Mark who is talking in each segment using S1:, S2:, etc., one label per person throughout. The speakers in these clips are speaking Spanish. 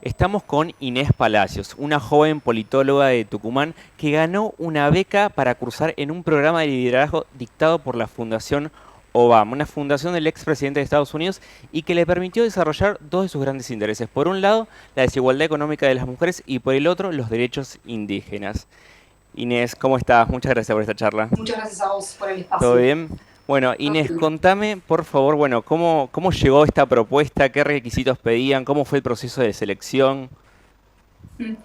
S1: Estamos con Inés Palacios, una joven politóloga de Tucumán que ganó una beca para cursar en un programa de liderazgo dictado por la Fundación Obama, una fundación del expresidente de Estados Unidos y que le permitió desarrollar dos de sus grandes intereses. Por un lado, la desigualdad económica de las mujeres y por el otro, los derechos indígenas. Inés, ¿cómo estás? Muchas gracias por esta charla.
S2: Muchas gracias a vos por el
S1: ¿Todo
S2: espacio.
S1: bien? Bueno,
S2: Todo
S1: Inés,
S2: bien.
S1: contame, por favor, bueno, ¿cómo llegó esta propuesta? ¿Qué requisitos pedían? ¿Cómo fue el proceso de selección?
S2: Mm.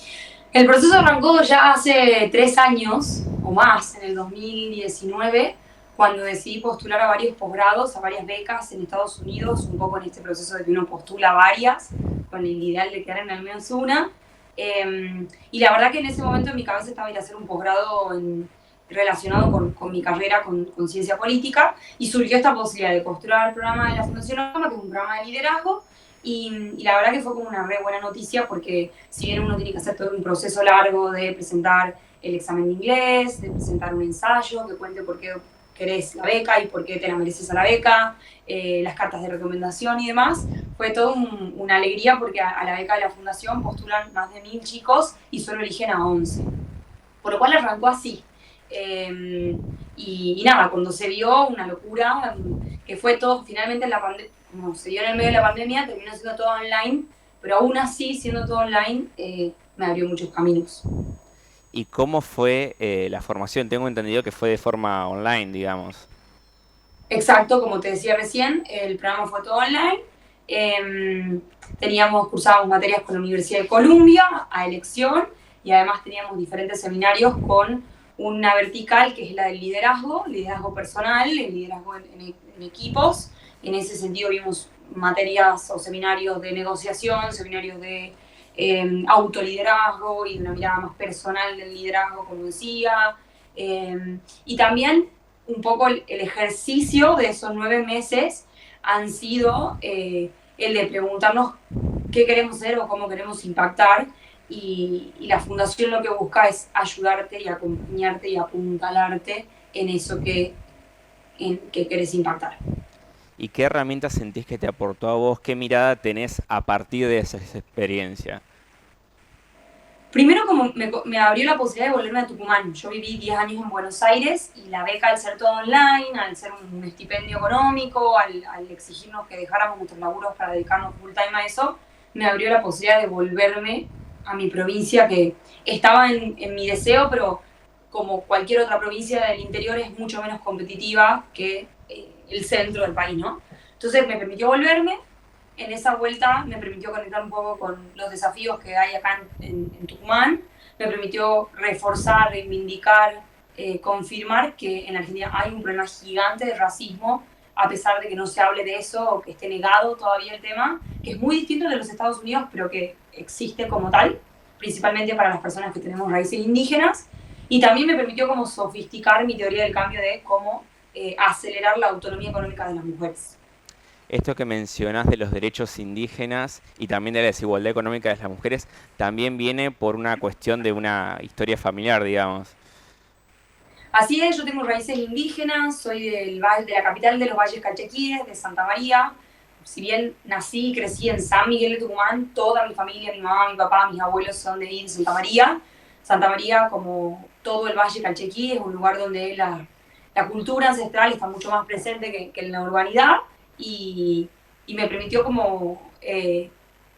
S2: El proceso arrancó ya hace 3 años o más, en el 2019, cuando decidí postular a varios posgrados, a varias becas en Estados Unidos, un poco en este proceso de que uno postula varias, con el ideal de quedar en al menos una. Y la verdad que en ese momento en mi cabeza estaba ir a hacer un posgrado relacionado con mi carrera, con ciencia política, y surgió esta posibilidad de postular al programa de la Fundación Obama, que es un programa de liderazgo, y la verdad que fue como una re buena noticia porque si bien uno tiene que hacer todo un proceso largo de presentar el examen de inglés, de presentar un ensayo que cuente por qué querés la beca y por qué te la mereces a la beca, las cartas de recomendación y demás, fue todo una alegría porque a la beca de la fundación postulan más de 1000 chicos y solo eligen a 11. Por lo cual arrancó así. Y nada, cuando se vio una locura, que fue todo finalmente en la pandemia, como se dio en el medio de la pandemia, terminó siendo todo online, pero aún así, siendo todo online, me abrió muchos caminos.
S1: ¿Y cómo fue la formación? Tengo entendido que fue de forma online, digamos.
S2: Exacto, como te decía recién, el programa fue todo online. Cursábamos materias con la Universidad de Columbia a elección y además teníamos diferentes seminarios con una vertical que es la del liderazgo, liderazgo personal, el liderazgo en equipos. En ese sentido vimos materias o seminarios de negociación, seminarios de autoliderazgo y de una mirada más personal del liderazgo, como decía. Y también un poco el ejercicio de esos 9 meses han sido el de preguntarnos qué queremos ser o cómo queremos impactar. Y la fundación lo que busca es ayudarte y acompañarte y apuntalarte en eso que querés impactar.
S1: ¿Y qué herramientas sentís que te aportó a vos? ¿Qué mirada tenés a partir de esa experiencia?
S2: Primero, como me abrió la posibilidad de volverme a Tucumán. Yo viví 10 años en Buenos Aires y la beca, al ser todo online, al ser un estipendio económico, al exigirnos que dejáramos nuestros laburos para dedicarnos full time a eso, me abrió la posibilidad de volverme a mi provincia, que estaba en mi deseo, pero como cualquier otra provincia del interior es mucho menos competitiva que el centro del país, ¿no? Entonces me permitió volverme. En esa vuelta me permitió conectar un poco con los desafíos que hay acá en Tucumán, me permitió reforzar, reivindicar, confirmar que en Argentina hay un problema gigante de racismo, a pesar de que no se hable de eso o que esté negado todavía el tema, que es muy distinto de los Estados Unidos, pero que existe como tal, principalmente para las personas que tenemos raíces indígenas, y también me permitió como sofisticar mi teoría del cambio de cómo acelerar la autonomía económica de las mujeres.
S1: Esto que mencionás de los derechos indígenas y también de la desigualdad económica de las mujeres, también viene por una cuestión de una historia familiar, digamos.
S2: Así es, yo tengo raíces indígenas, soy de la capital de los Valles Calchaquíes, de Santa María. Si bien nací y crecí en San Miguel de Tucumán, toda mi familia, mi mamá, mi papá, mis abuelos son de ahí, de Santa María. Santa María, como todo el Valle Calchaquí, es un lugar donde la cultura ancestral está mucho más presente que en la urbanidad y, y me permitió como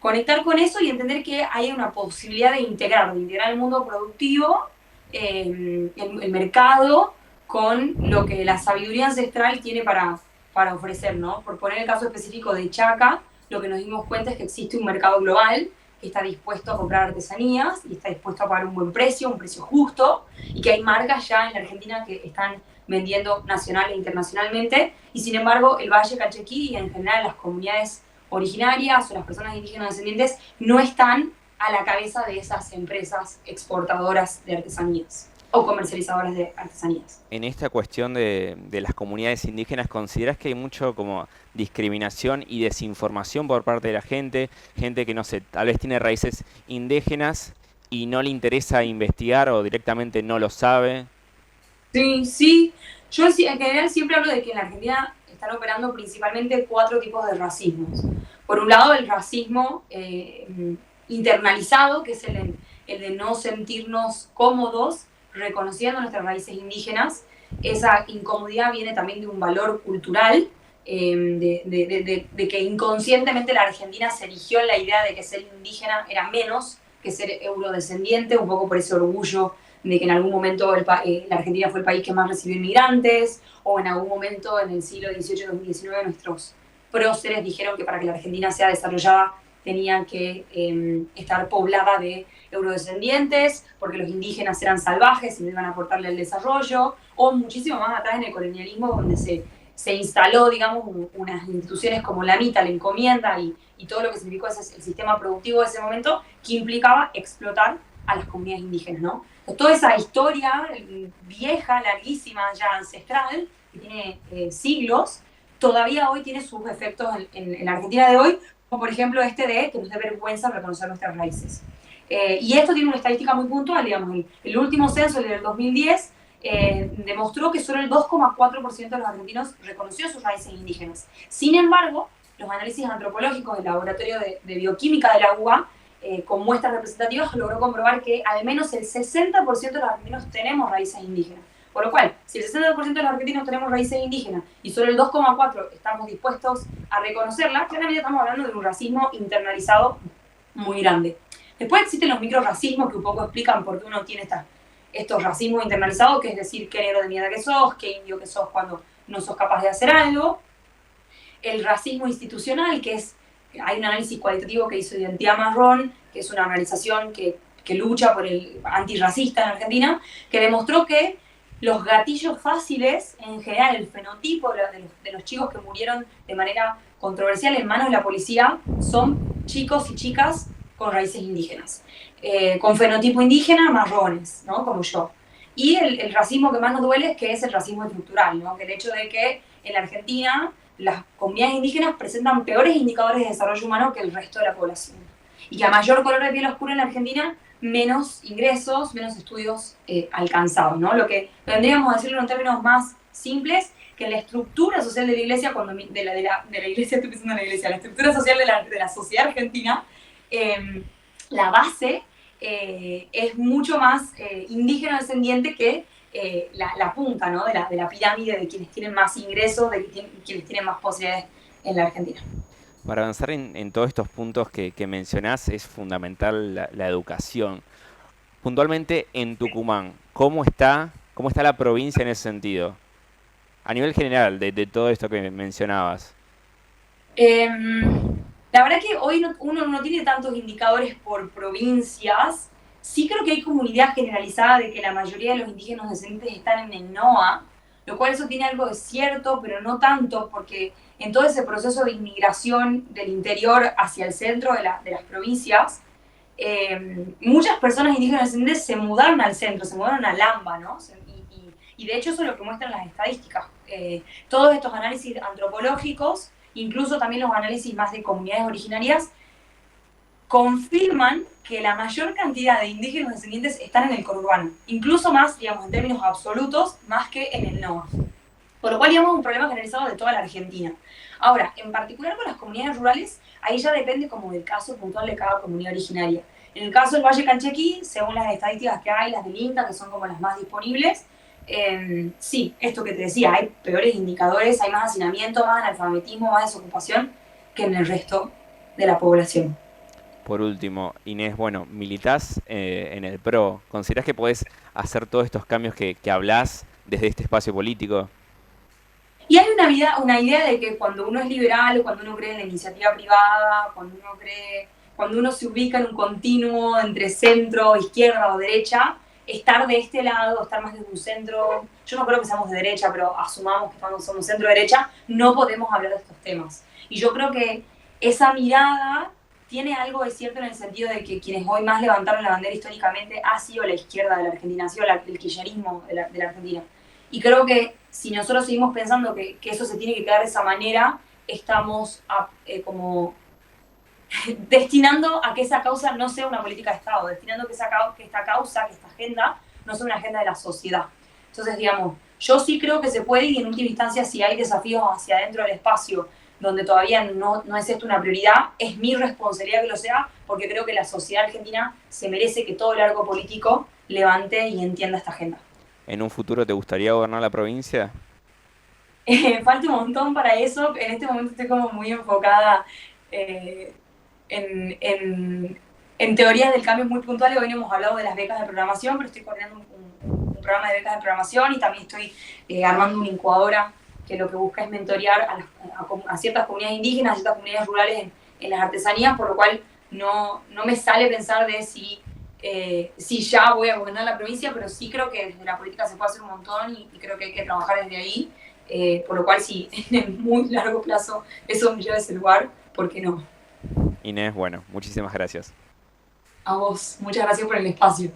S2: conectar con eso y entender que hay una posibilidad de integrar el mundo productivo, el mercado, con lo que la sabiduría ancestral tiene para ofrecer, ¿no? Por poner el caso específico de Chaca, lo que nos dimos cuenta es que existe un mercado global que está dispuesto a comprar artesanías y está dispuesto a pagar un precio justo, y que hay marcas ya en la Argentina que están vendiendo nacional e internacionalmente, y sin embargo el Valle Calchaquí y en general las comunidades originarias o las personas indígenas descendientes no están a la cabeza de esas empresas exportadoras de artesanías o comercializadoras de artesanías.
S1: En esta cuestión de las comunidades indígenas, ¿considerás que hay mucho como discriminación y desinformación por parte de la gente? Gente que no sé, tal vez tiene raíces indígenas y no le interesa investigar o directamente no lo sabe.
S2: Sí, sí. Yo en general siempre hablo de que en la Argentina están operando principalmente 4 tipos de racismos. Por un lado, el racismo internalizado, que es el de no sentirnos cómodos reconociendo nuestras raíces indígenas. Esa incomodidad viene también de un valor cultural, de que inconscientemente la Argentina se erigió en la idea de que ser indígena era menos que ser eurodescendiente, un poco por ese orgullo de que en algún momento la Argentina fue el país que más recibió inmigrantes, o en algún momento en el siglo XVIII, XIX nuestros próceres dijeron que para que la Argentina sea desarrollada tenía que estar poblada de eurodescendientes, porque los indígenas eran salvajes y no iban a aportarle el desarrollo, o muchísimo más atrás en el colonialismo, donde se instaló, digamos, unas instituciones como la MITA, la encomienda y todo lo que significó el sistema productivo de ese momento, que implicaba explotar a las comunidades indígenas, ¿no? Entonces, toda esa historia vieja, larguísima, ya ancestral, que tiene siglos, todavía hoy tiene sus efectos en la Argentina de hoy, como por ejemplo de que nos dé vergüenza reconocer nuestras raíces. Y esto tiene una estadística muy puntual, digamos, el último censo, el del 2010, demostró que solo el 2,4% de los argentinos reconoció sus raíces indígenas. Sin embargo, los análisis antropológicos del Laboratorio de Bioquímica de la UBA, con muestras representativas, logró comprobar que al menos el 60% de los argentinos tenemos raíces indígenas. Por lo cual, si el 60% de los argentinos tenemos raíces indígenas y solo el 2,4% estamos dispuestos a reconocerlas, claramente estamos hablando de un racismo internalizado muy grande. Después existen los microracismos que un poco explican por qué uno tiene estos racismos internalizados, que es decir, qué negro de mierda que sos, qué indio que sos cuando no sos capaz de hacer algo. El racismo institucional, que es, hay un análisis cualitativo que hizo Identidad Marrón, que es una organización que lucha por el antirracista en Argentina, que demostró que los gatillos fáciles, en general el fenotipo de los chicos que murieron de manera controversial en manos de la policía, son chicos y chicas con raíces indígenas, con fenotipo indígena, marrones, ¿no? Como yo. Y el racismo que más nos duele es que es el racismo estructural, ¿no? Que el hecho de que en la Argentina las comunidades indígenas presentan peores indicadores de desarrollo humano que el resto de la población. Y que a mayor color de piel oscura en la Argentina, menos ingresos, menos estudios alcanzados, ¿no? Lo que vendríamos a decirlo en términos más simples, que la estructura social de la iglesia, de la iglesia, estoy pensando en la iglesia, la estructura social de la sociedad argentina, la base es mucho más indígena descendiente que la punta, ¿no? de la pirámide de quienes tienen más ingresos, de quienes tienen más posibilidades en la Argentina.
S1: Para avanzar en todos estos puntos que mencionás, es fundamental la educación. Puntualmente en Tucumán, ¿cómo está la provincia en ese sentido? A nivel general, de todo esto que mencionabas.
S2: La verdad que hoy uno no tiene tantos indicadores por provincias. Sí creo que hay como una idea generalizada de que la mayoría de los indígenas descendientes están en el NOA, lo cual eso tiene algo de cierto, pero no tanto, porque en todo ese proceso de inmigración del interior hacia el centro de las provincias, muchas personas indígenas descendientes se mudaron al centro, se mudaron a Lamba, ¿no? Y de hecho eso es lo que muestran las estadísticas. Todos estos análisis antropológicos, incluso también los análisis más de comunidades originarias, confirman que la mayor cantidad de indígenas descendientes están en el conurbano, incluso más, digamos, en términos absolutos, más que en el NOA. Por lo cual, digamos, un problema generalizado de toda la Argentina. Ahora, en particular con las comunidades rurales, ahí ya depende como del caso puntual de cada comunidad originaria. En el caso del Valle Calchaquí, según las estadísticas que hay, las del INTA, que son como las más disponibles, sí, esto que te decía, hay peores indicadores, hay más hacinamiento, más analfabetismo, más desocupación que en el resto de la población.
S1: Por último, Inés, bueno, militás en el PRO. ¿Considerás que podés hacer todos estos cambios que hablás desde este espacio político?
S2: Y hay una idea de que cuando uno es liberal, cuando uno cree en la iniciativa privada, cuando uno se ubica en un continuo entre centro, izquierda o derecha, estar de este lado, estar más desde un centro, yo no creo que seamos de derecha, pero asumamos que somos centro-derecha, no podemos hablar de estos temas. Y yo creo que esa mirada tiene algo de cierto en el sentido de que quienes hoy más levantaron la bandera históricamente ha sido la izquierda de la Argentina, ha sido el kirchnerismo de la Argentina. Y creo que si nosotros seguimos pensando que eso se tiene que quedar de esa manera, estamos como destinando a que esa causa no sea una política de Estado, destinando que esta causa, que esta agenda, no sea una agenda de la sociedad. Entonces, digamos, yo sí creo que se puede, y en última instancia, si hay desafíos hacia adentro del espacio donde todavía no es esto una prioridad, es mi responsabilidad que lo sea, porque creo que la sociedad argentina se merece que todo el arco político levante y entienda esta agenda.
S1: ¿En un futuro te gustaría gobernar la provincia?
S2: Falta un montón para eso. En este momento estoy como muy enfocada eh, en teorías del cambio muy puntuales. Hoy no hemos hablado de las becas de programación, pero estoy coordinando un programa de becas de programación y también estoy armando una incubadora que lo que busca es mentorear a ciertas comunidades indígenas, a ciertas comunidades rurales en las artesanías, por lo cual no me sale pensar de si ya voy a gobernar la provincia, pero sí creo que desde la política se puede hacer un montón y creo que hay que trabajar desde ahí. Por lo cual, si en el muy largo plazo eso me lleva a ese lugar, ¿por qué no?
S1: Inés, bueno, muchísimas gracias.
S2: A vos, muchas gracias por el espacio.